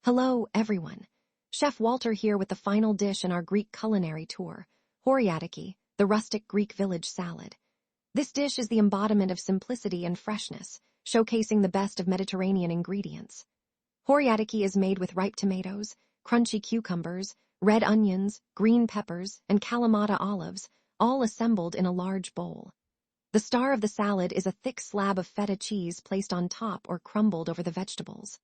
Hello, everyone. Chef Walter here with the final dish in our Greek culinary tour, Horiatiki, the rustic Greek village salad. This dish is the embodiment of simplicity and freshness, showcasing the best of Mediterranean ingredients. Horiatiki is made with ripe tomatoes, crunchy cucumbers, red onions, green peppers, and Kalamata olives, all assembled in a large bowl. The star of the salad is a thick slab of feta cheese placed on top or crumbled over the vegetables.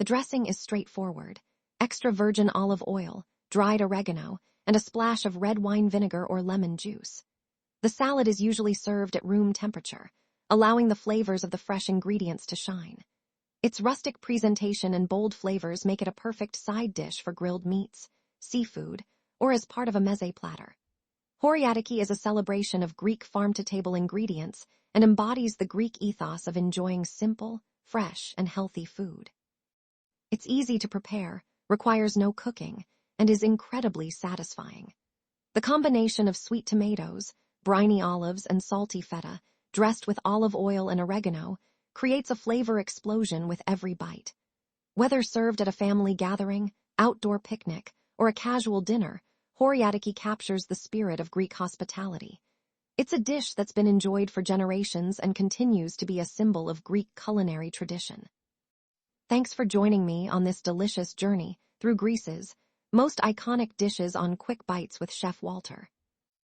The dressing is straightforward: extra virgin olive oil, dried oregano, and a splash of red wine vinegar or lemon juice. The salad is usually served at room temperature, allowing the flavors of the fresh ingredients to shine. Its rustic presentation and bold flavors make it a perfect side dish for grilled meats, seafood, or as part of a meze platter. Horiatiki is a celebration of Greek farm-to-table ingredients and embodies the Greek ethos of enjoying simple, fresh, and healthy food. It's easy to prepare, requires no cooking, and is incredibly satisfying. The combination of sweet tomatoes, briny olives, and salty feta, dressed with olive oil and oregano, creates a flavor explosion with every bite. Whether served at a family gathering, outdoor picnic, or a casual dinner, Horiatiki captures the spirit of Greek hospitality. It's a dish that's been enjoyed for generations and continues to be a symbol of Greek culinary tradition. Thanks for joining me on this delicious journey through Greece's most iconic dishes on Quick Bites with Chef Walter.